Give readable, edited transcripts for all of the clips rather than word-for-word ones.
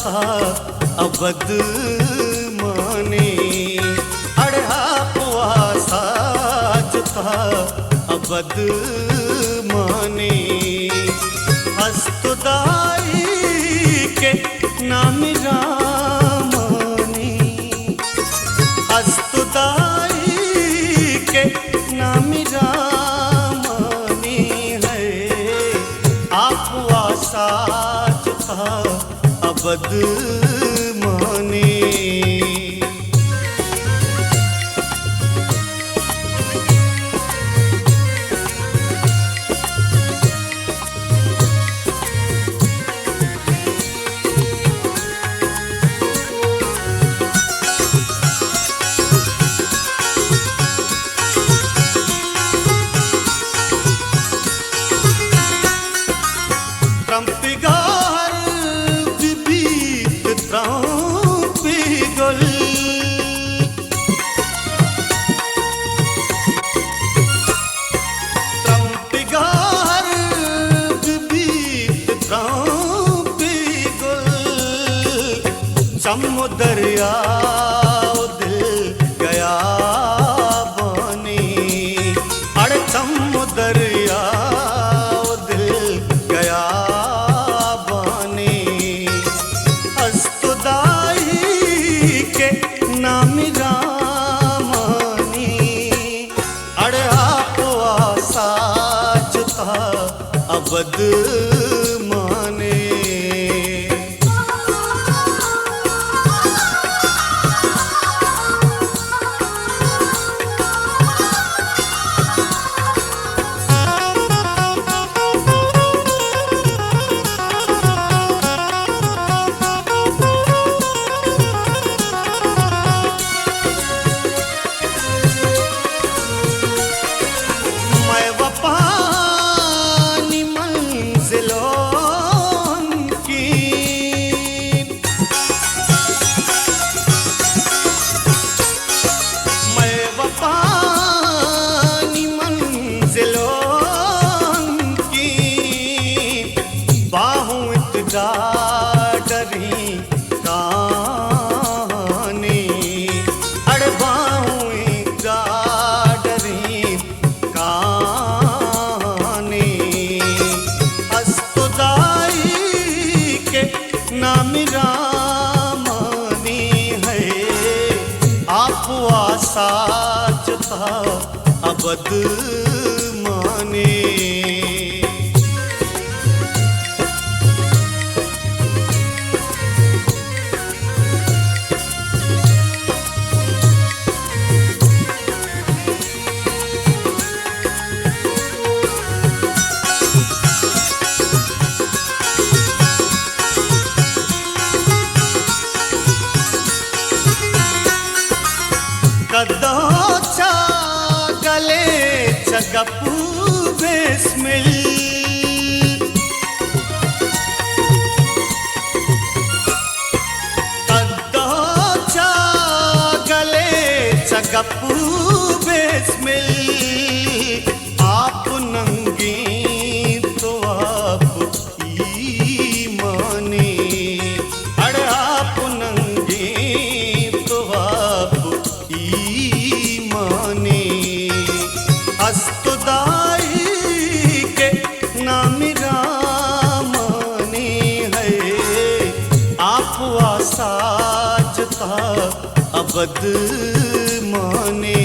था अबद माने, अरे आपवासा जो था अबद माने, हस्तुदाई के नाम रामानी, हस्तुदाई के नाम रामानी है, आपवासा जो था अबद माने। दरिया दिल गया बनी, अरे दरिया दिल गया बनी, हस्तुदाई के नाम रामानी, अरे आपवासा जो था अबद माने। नाम रामानी है, आपवासा जो था अबद माने। कदोचा गले चगपू बेस्मिल, कदोचा गले चगपू बेस्मिल, आप नंगी तो आप ईमानी, अरे आप नंगी तो आप ईमानी, हस्तुदाई के नाम रामानी है, आपवासा जो था अबद माने।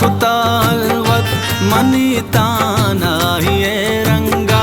कुतालवत मनीताना ये रंगा,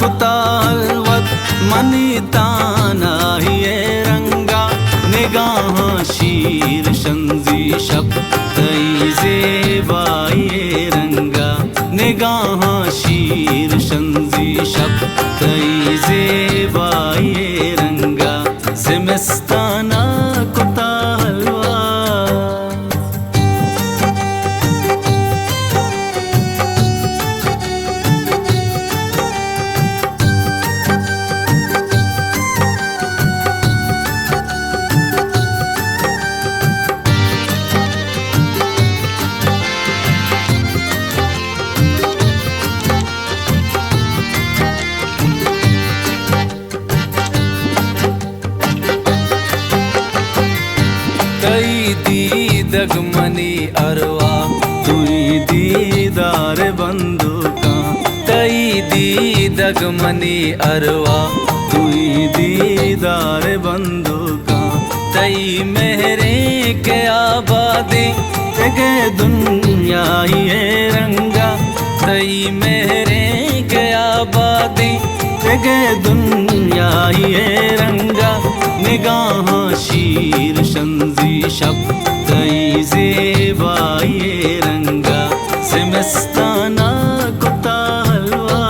कुतालवत मनीताना ये रंगा, निगाह शीर शंजी शब तई ज़ेबा ये रंगा, निगाह शीर जेबा ये रंगा ज़िमिस्ताना कुता हलवा। तई दीदगमनी अरवा तुई दीदार बंदूका। तई दीदगमनी अरवा तुई दीदार बंदूका। तई मेरे के आबादी तेगे दुनिया ये रंगा। तई मेरे के आबादी तेगे दुनिया ये रंगा। निगाह शीर शंजी शब तई जेबा ये रंगा ज़िमिस्ताना कुता हलवा।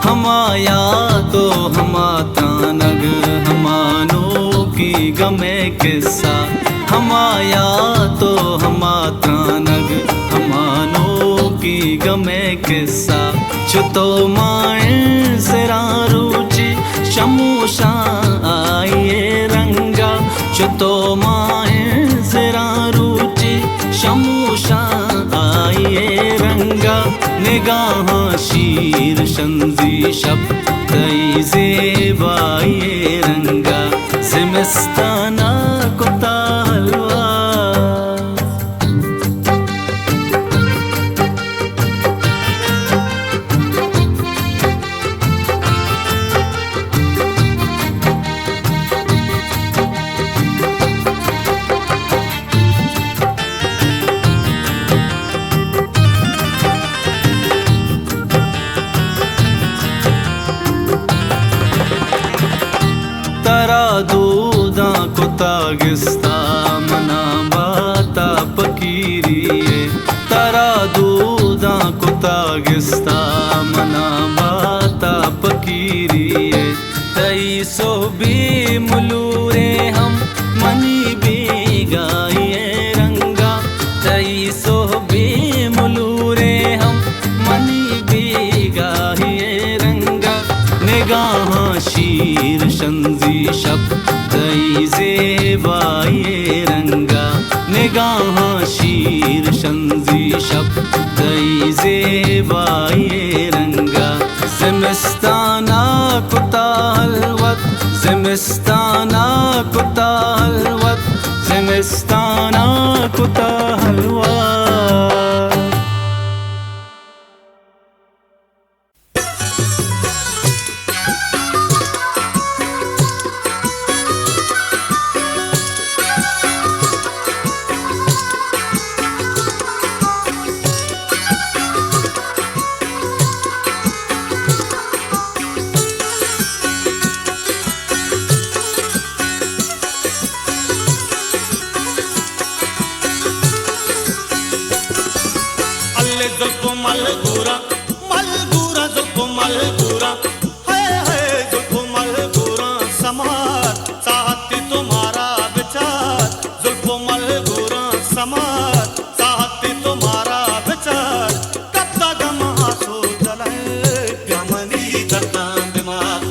हमाया तो हमाता नग हमानो की गमे किस्सा। हमाया तो हमाता नग हमानो की गमे किस्सा। छुतो माए जरा रुचि शमूशा आए रंगा। छुतो माए जरा रुचि शमूशा आए रंगा। निगाह शीर शंजी शब तई जेबा ये रंगा ज़िमिस्ताना कुता हलवा। तरा दूधा कुता गिस्ता मना बाता पकीरिए। तरा दूधा कुता गिस्ता मना बाता पकीरिए। तई सो भी मुलूरे हम मनी भी गाये रंगा। तई सो भी मुलूरे हम मनी भी गाये रंगा। निगाह शीर शंजी शब तई जेबा ये रंगा। निगाह शीर शंजी शब तई जेबा ये रंगा ज़िमिस्ताना कुता हलवत। ज़िमिस्ताना कुता हलवत। ज़िमिस्ताना कुता हलवा। जुल्फ़ो मलगूरा मलगूरा जुल्फ़ो मलगूरा है जुल्फ़ो मलगूरा समार साहती तुम्हारा विचार। जुल्फ़ो मलगूरा समार साहती तुम्हारा विचार। कब तक महासो जलाए ब्यामनी करता बीमार।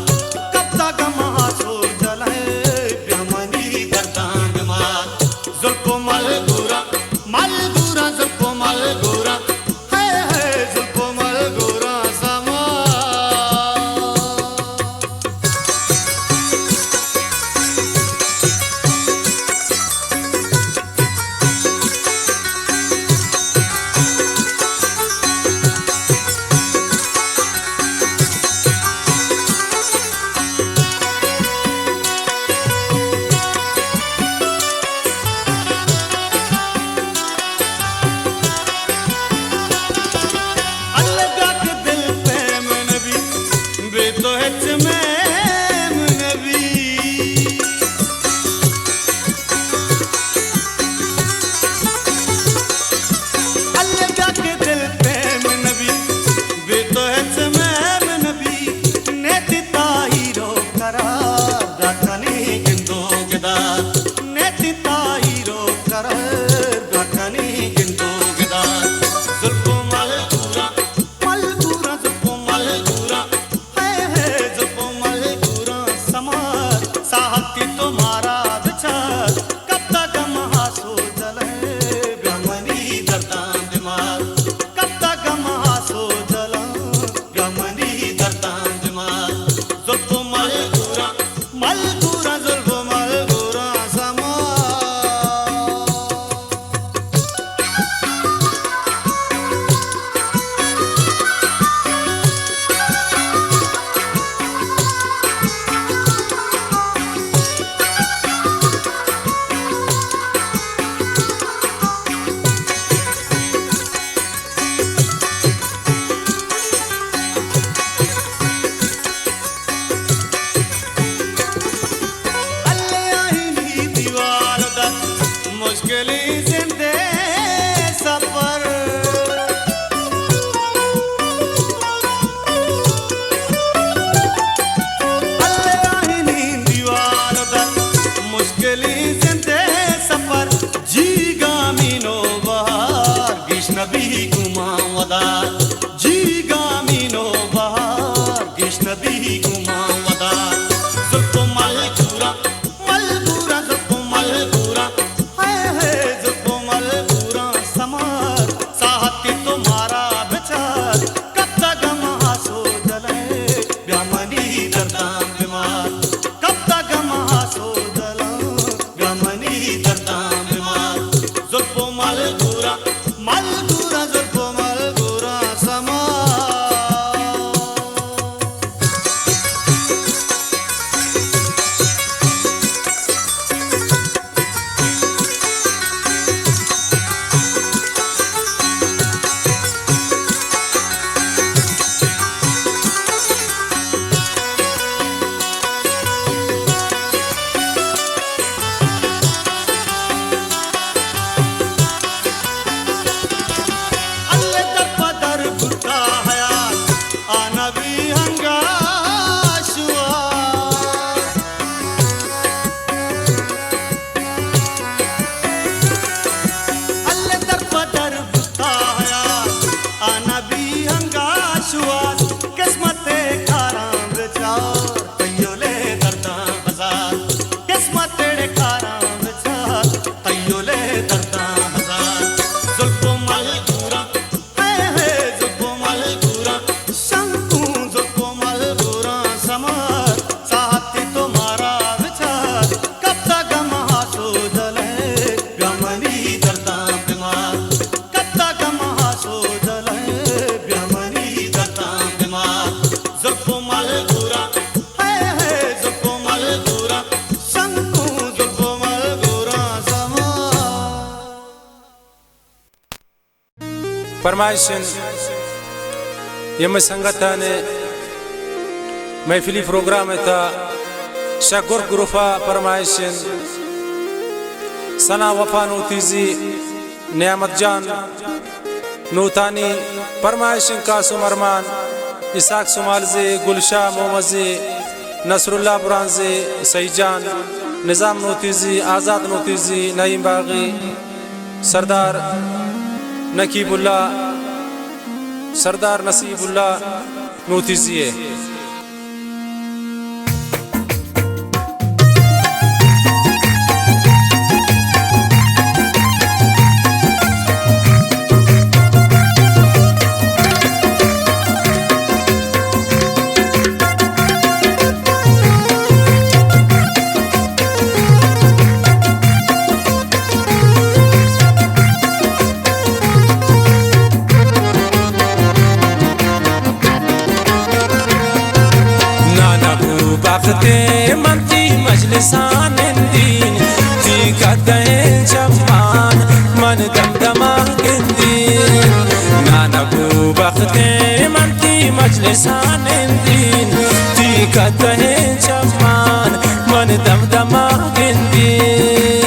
कब तक महासो जलाए ब्यामनी करता बीमार। जुल्फ़ो मलगूरा मलगूरा जुल्फ़ो मलगूरा जुल्फ़ो मलगूरा समार। साथी तुम्हारा विचार कब तक हम हासो जले गमनी दर्दा दिमाग कब तक हम हासो जला गमनी दर्दा दिमाग जुल्फो मलगूरा जुल्फो मलगूरा समा मुश्किलें जिंदे सफर अल्लाह नींद दीवार दर मुश्किलें जिंदे सफर जी गामीनो बहार गिश नबी गुमावदार जी गामीनो बहार गिश नबी गुमावदार जुल्फो मलगूरा मलगूरा जुल्फो मलगूरा तुम्हारा विचार कब तक हम हासो जले गमनी दर्दा बीमार कब तक हम हासो जला गमनी दर्दा बीमार जुल्फो मलगूरा मलगूरा जुल्फो मलगूरा समा फरमाइशन यम संगतने महफिली प्रोग्राम था शकुर ग्रुफा फरमाइशन सना वफा नूतीजी नियामत जान नूतानी फरमाइशन कासुम अरमान इसाक सुमालजे गुलशाह मोहम्मदे नसरुल्लाह बुरानजे सईजान निज़ाम नूतीजी आज़ाद नूतीजी नईम बागी सरदार नकीबुल्ला सरदार नसीबुल्ला नूतीजी मंती मजलिसान दीन ती कदे जवान मन दमदमा गिंदीन नाना को बख्ते मंती मजलिसान दीन ती कदे जवान मन दमदमा गिंदीन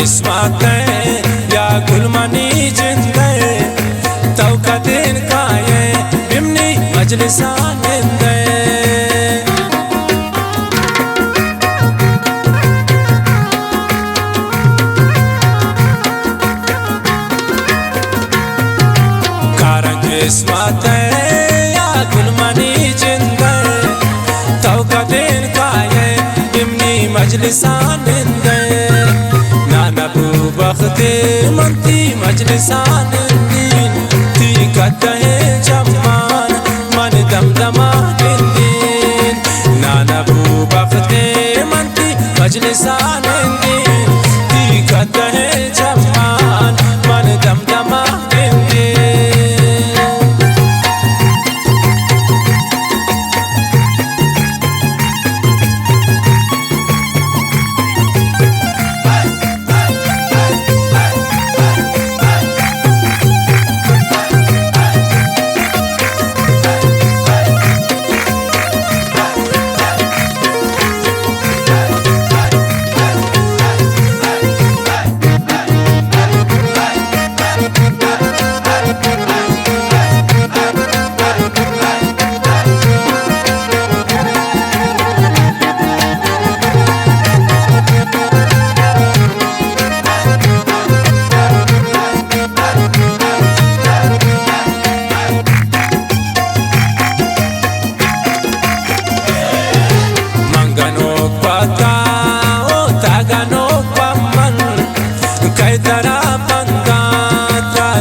किस्मत या गुलमनी जिंदे तो कदिन काये बिमनी मजलिसान दे किस्मत या गुलमनी जिंदे तो कदिन काये बिमनी मजलिसान दे नाना बू बख्ते मंती मजलिसान दिन ती कतहे जमान मन दमदमा दिन नाना बू बख्ते मंती मजलिसान दिन ती कतहे जमान मन दमदमा दिन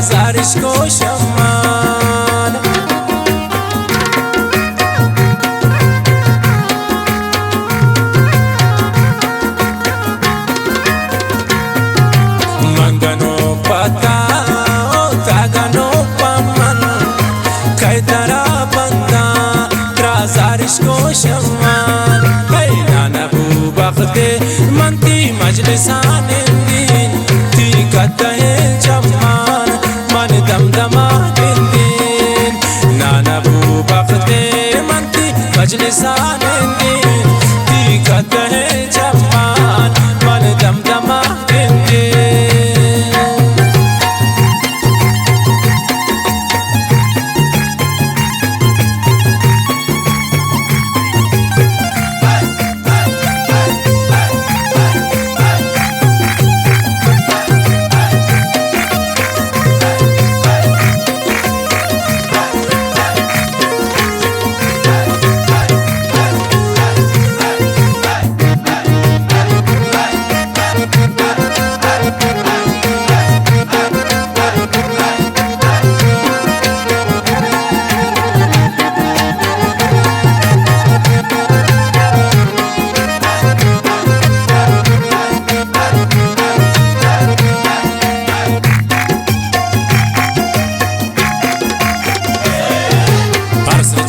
Zarishko shaman Mangano pata o tagano paman Kaitara banda tra zarishko shaman Hey nana bu bakhte manti majlisan din Ti katahe jaman मन दमदमा दिन दिन नाना बू बख्ते मंती मजलिसान दिन ती कतहे जमान मन दमदमा दिन दिन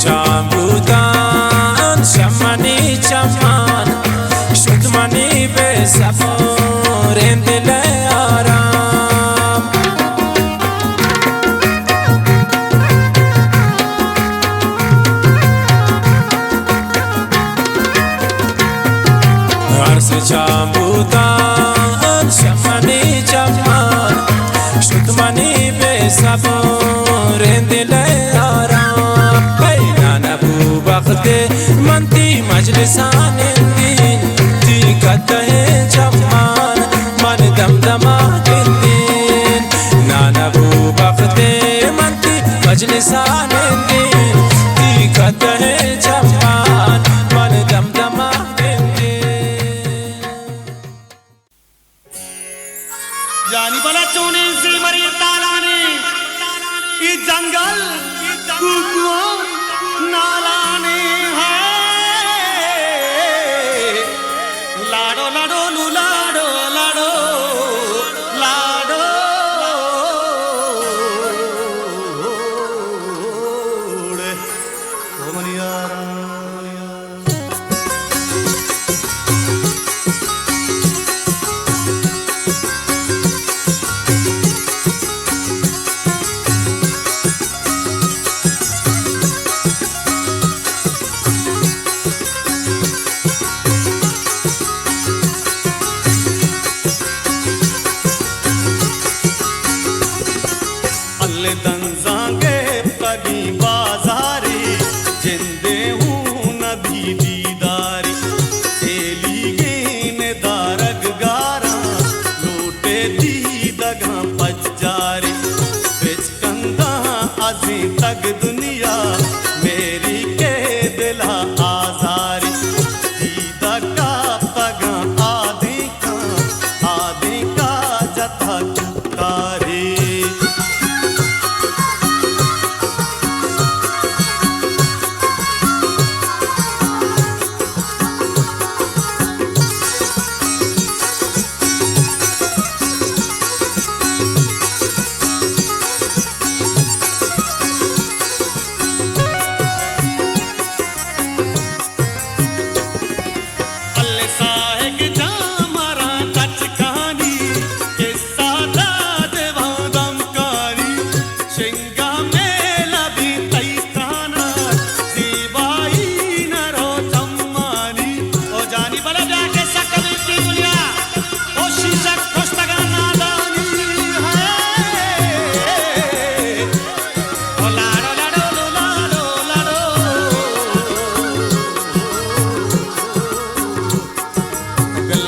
Chambudan shamani chaman shudmani be sabor endile aram ars chambudan shamani chaman shudmani be sabor endile मंती मजलिसान दिन ती कतहे जमान मन दमदमा दिन दिन नाना बू बख्ते मंती मजलिसान दिन ती कतहे जमान मन दमदमा दिन दिन जानी बला चोने से मरी तालाने ये जंगल कुकुआ नालाने लाडो लाडो लुलाडो लाडो लाडो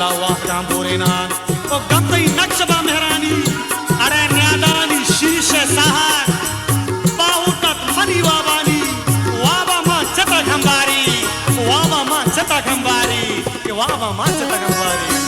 अल्लाह वाह तांबूरेनान ओ गमई नक्शबा मेहरानी अरे न्यादानी शीशे सहार बाउटत फनी वाबानी वाबा मां चता घंबारी वाबा मां चता घंबारी के वाबा मां चता घंबारी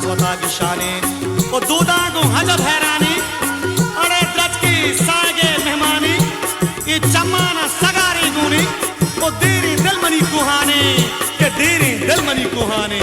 अचवता की शाने ओ दूधा को हजब हैरानी अरे द्रज की सागे मेहमानी ये चम्माना सगारी गुनी ओ देरी दिलमनी कुहाने के देरी दिलमनी कुहाने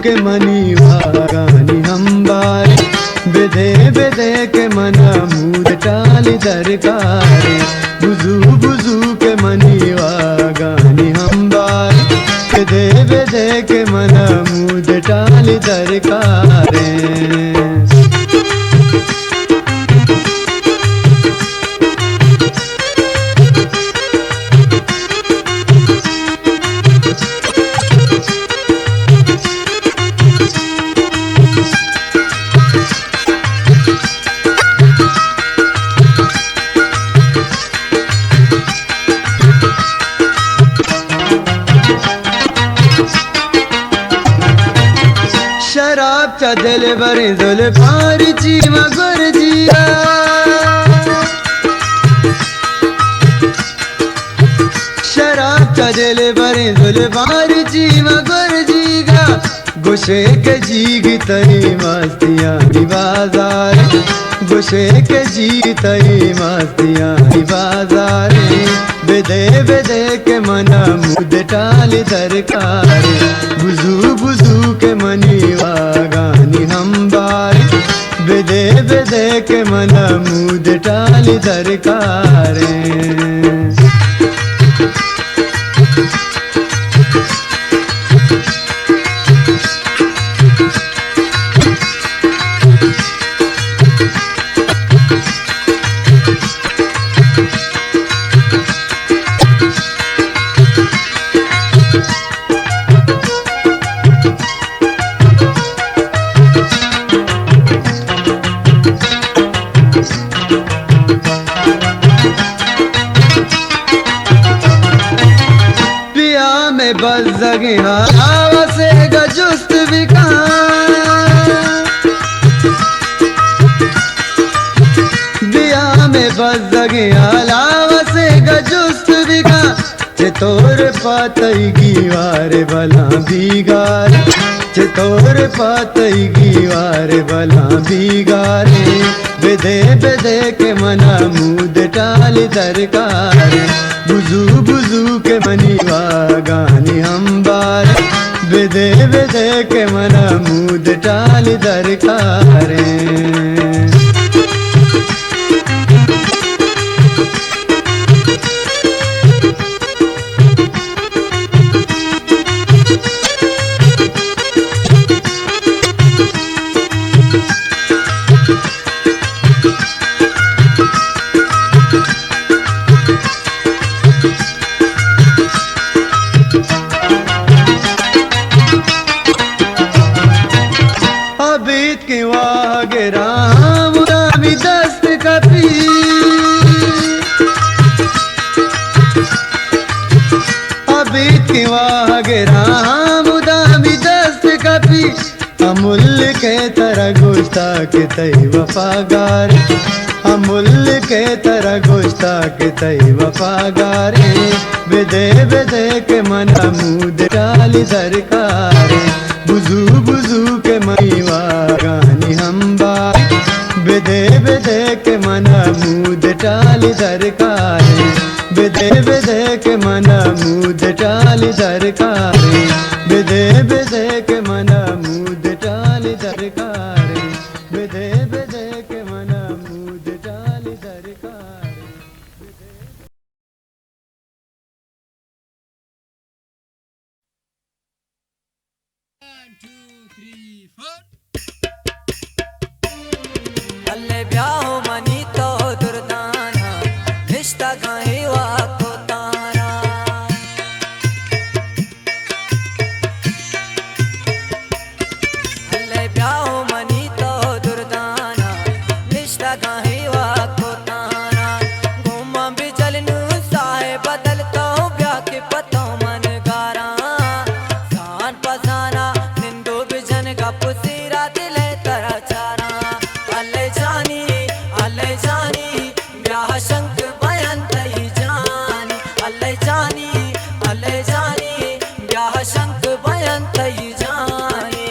के मनीवा गानी हम्बारे बेदे बेदे के मना मूद टाली दरकारे बुजू बुजू के मनीवा गानी हम्बारे बेदे बेदे के मना मूद टाली दरकारे शराब चा दिल भरे जुल पारी चीमा गुर जिया शराब चा दिल भरे जुल पारी चीमा गुर जीगा गुशे के जीगी तरी मस्तियाँ बाजार गुशे के जी तरी मस्तियाँ बाजार बेदे बेदे के मना मुद टाली दरकारे बुजू बुजू के मनीवा गानी हम्बारे बेदे बेदे के मना मुद टाली दरकारे बस जगे हवा से गजुस्त भी दिया में बस जगे हलावा से गजुस्त भी चितौर पातई गीवार भला बीगार चितौर पातई गीवार भला बीगारे बेदे बेदे के मना मूद टाली दरकारे बुजू बुजू के मनीवा गानी हम्बारे बेदे बेदे के मना मूद टाली दरकारे अबीत के वागे राम रामी दस्त कपी अबीत के वागे राम रामी दस्त कपी अमूल्य के तरह गुस्ता के तई वफागार अमूल्य के तरह गुस्ता के तई वफागारे बेदे बेदे के मना मूद टाली दरकारे बुजू बुजू के मईवा गानी हम्बारे बेदे बेदे के मना मूद टाली दरकारे बेदे बेदे के मना मूद टाली दरकारे बेदे बेदे के मना मूद टाली दरकारे बेदे बेदे के मना मूद टाली दरकारे अल्ले ब्याहो मनी तो दुर्दाना रिश्ता गाहे वाको तारा अल्ले ब्याहो मनी तो दुर्दाना रिश्ता गाहे वाको तारा घुमा भी चलनू साहे बदल तो ब्याह के पतो मन गारा सान पसाना निंदो बिजन का पुसीरा दिले तरा चारा अल्ले जानी ब्याह शंक बयान तई जानी अल्ले जानी ब्याह शंक बयान तई जानी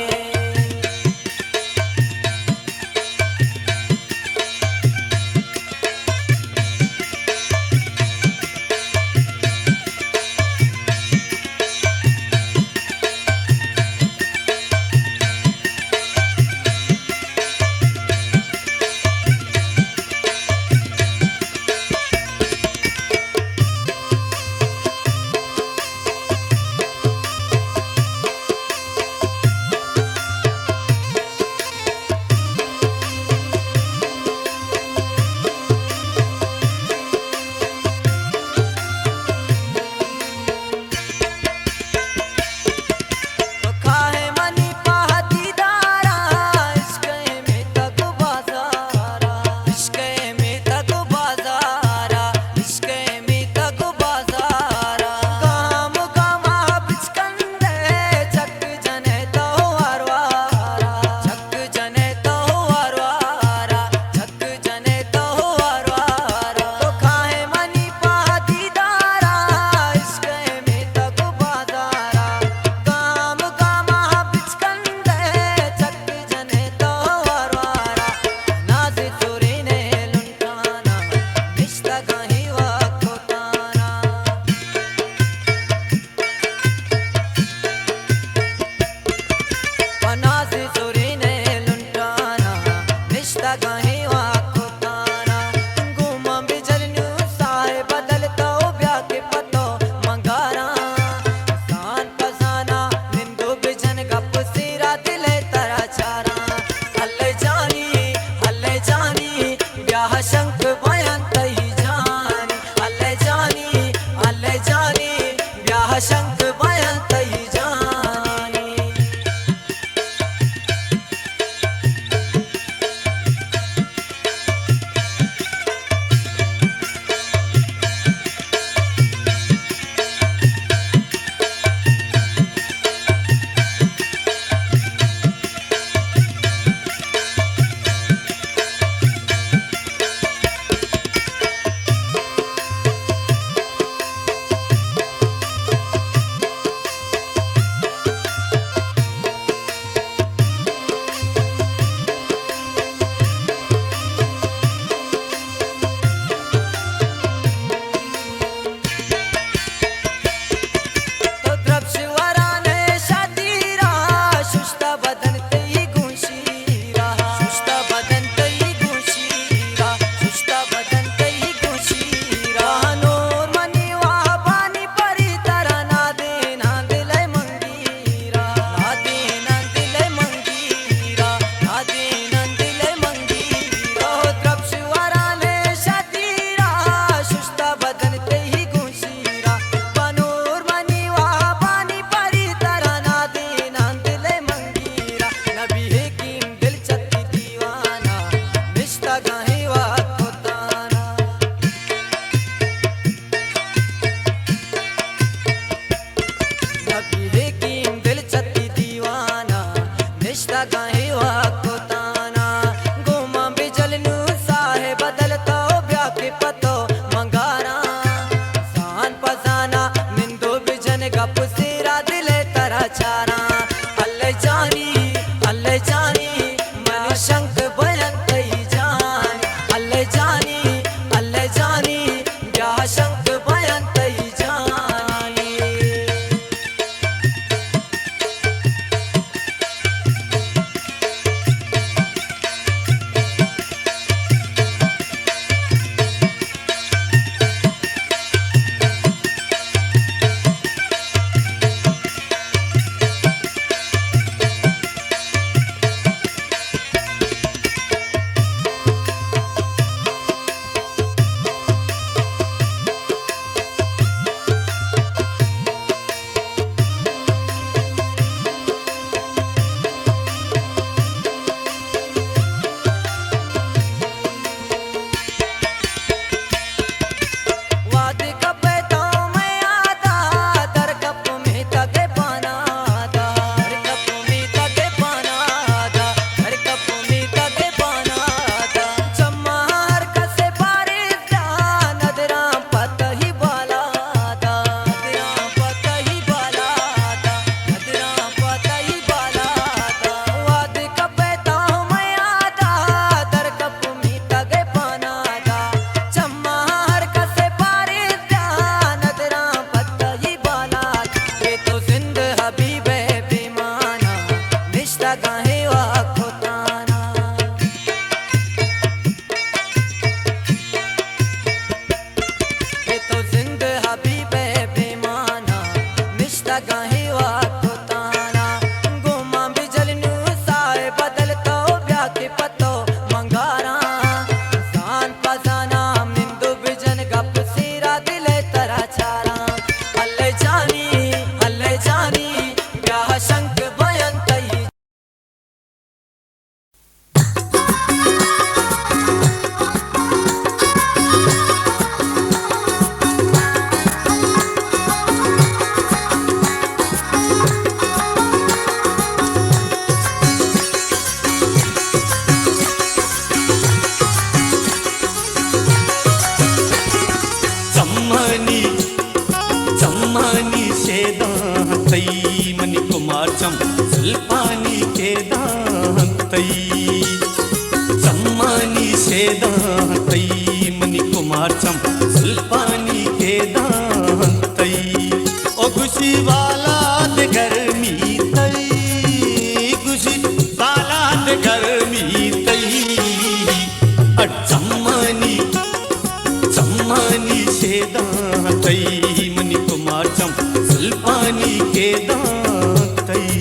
सुल्पानी के दांतई सम्मानी से दांतई मनी कुमार चम सुल्पानी के दांतई ओ खुशी वाला दे गर्मी तई खुशी वाला दे गर्मी तई अट सम्मानी सम्मानी से दांतई मनी कुमार चम सुल्पानी के दांतई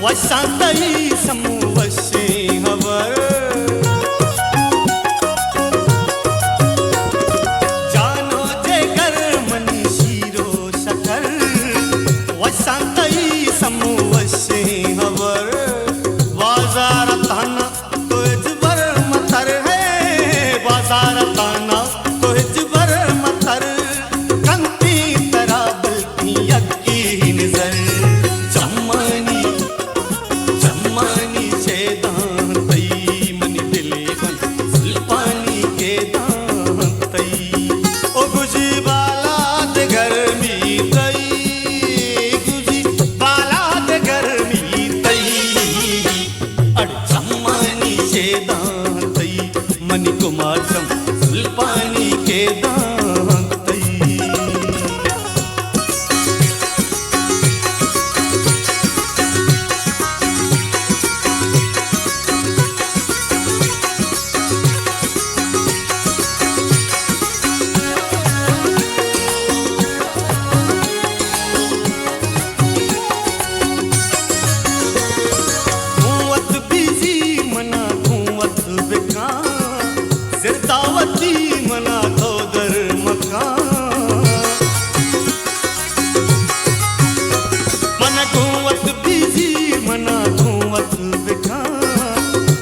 वसातई समवसे हवर जानो जे घर मनी शीरो सकर वसातई समवसे हवर बाजार ताना तो इजबर मतर है बाजार ताना तो इजबर मतर कंती तरह बल्कि यकी नजर मनी कुमार चम सुल्पानी के दांतई धुवत बिजी मना धुवत बिका सिरदावती मना धोदर मकान मन घूवत बिजी मना घूवत बिका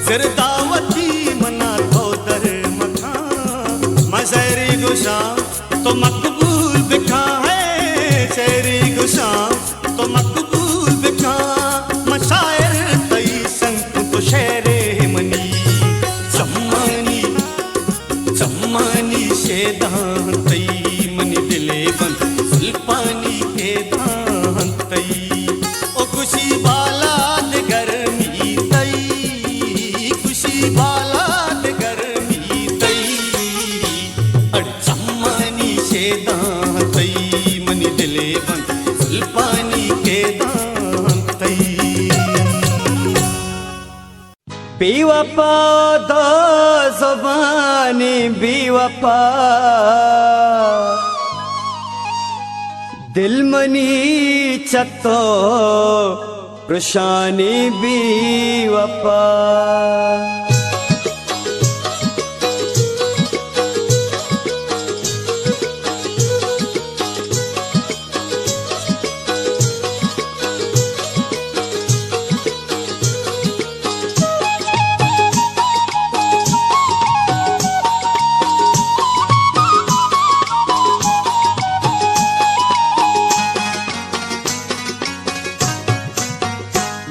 सिरदावती मना धोदर मकान मशहरी गुशाम तो मकबूल बिका है शहरी गुशाम तो मकबूल बिका मशायर तई संत तो शेरे मनी सम्मानी सम्मानी से दांतई मनी दिले बन सुल्पानी के दांतई ओ खुशी बाला दे गर्मी तई खुशी बाला दे गर्मी तई अड़ सम्मानी से दांतई मनी दिले बन सुल्पानी के दांतई बेवफा दा ज़बानी बेवफा दिल मनी चतो प्रशानी बेवफा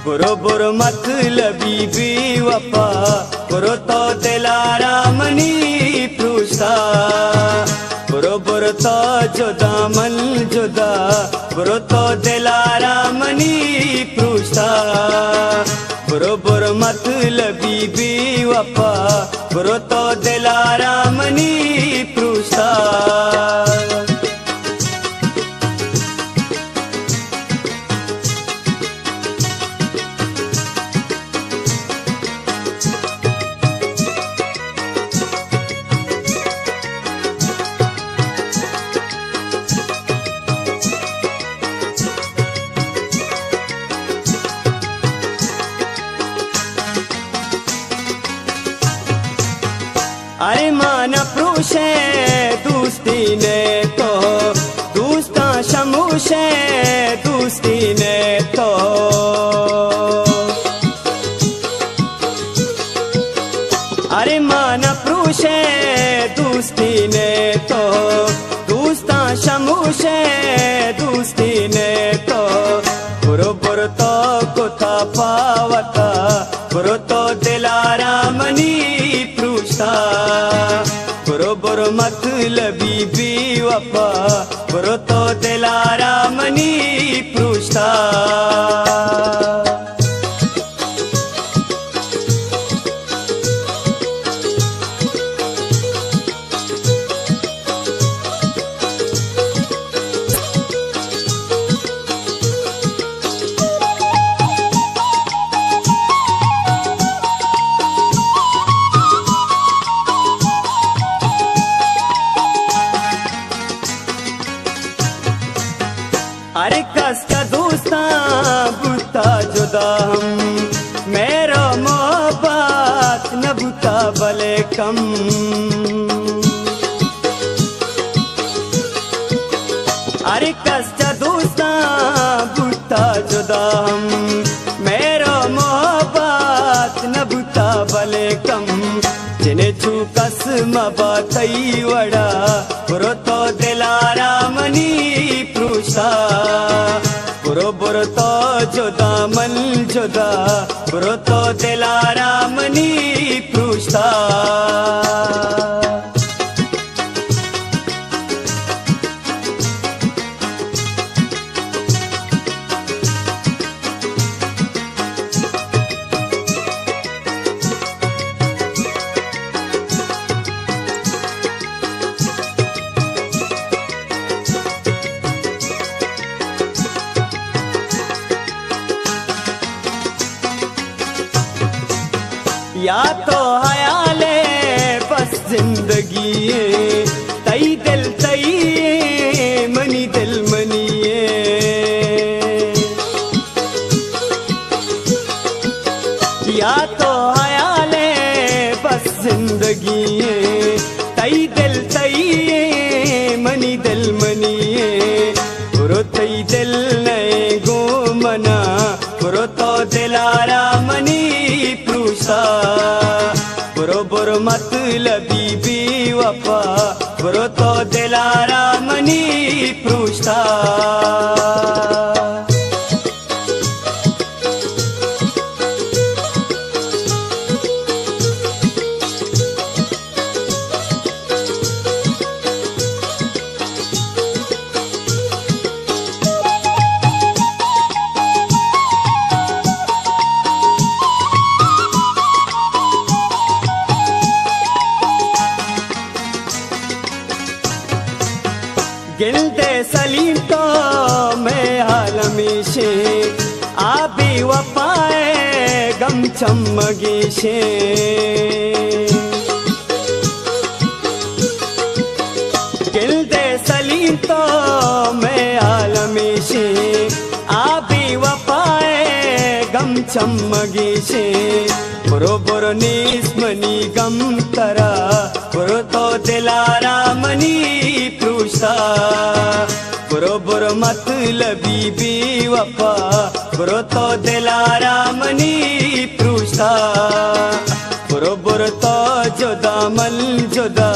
बरोबर मतलबी बेवफा बरो तो दिलाराम नी पृष्ठा बरोबर तो जुदा मन जुदा बरो तो दिलाराम नी पृष्ठा बरोबर मतलबी बेवफा बरो तो दिलाराम नी पृष्ठा अरे माना प्रुषे दोस्ती ने तो दोस्ता शमुषे दोस्ती ने तो अरे माना प्रुषे दोस्ती ने तो दोस्ता शमुषे दोस्ती ने तो बरोबर तो कोथा पावता बरो तो दिलाराम नी बरोबर मतलबी बेवफा बरो तो दिलाराम नी पृष्ठा अरे कसका दोस्ता बुता जुदा हम मेरा मोहब्बत न बुता भले कम अरे कसका दोस्ता बुता जुदा हम मेरा मोहब्बत न बुता भले कम जिन्हें छू कसम बातई वड़ा बरो तो दिलाराम नी पृष्ठा बरोबर तो जुदा मन जुदा बरो तो दिलाराम नी पृष्ठा या तो हयाले बस जिंदगी तई दिल तई मनी दिल मनिए या तो हयाले बस जिंदगी तई दिल तई मनी दिल मनिए बुरो तई दिल नए गो मना बुरो तो दिलाराम नी पृष्ठा बरोबर मतलबी बेवफा बरो तो दिलाराम नी पृष्ठा गिलते सलीम तो मैं हालमीशे आबी वफाए गम चमगीशे गिलते सलीम तो मैं हालमीशे आबी वफाए गम चमगीशे बरोबर निस्मनी गम तरा बरो तो दिलाराम नी पृष्ठा बरोबर मतलबी बेवफा बरो तो दिलाराम नी पृष्ठा बरोबर तो जुदा मन जुदा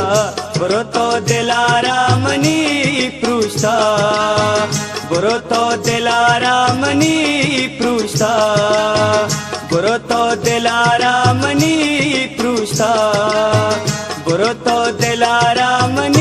बरो तो दिलाराम नी पृष्ठा बरो तो दिलाराम नी पृष्ठा बुरो तो दिलारा मनी पृष्ठा बुरो तो दिलारा मनी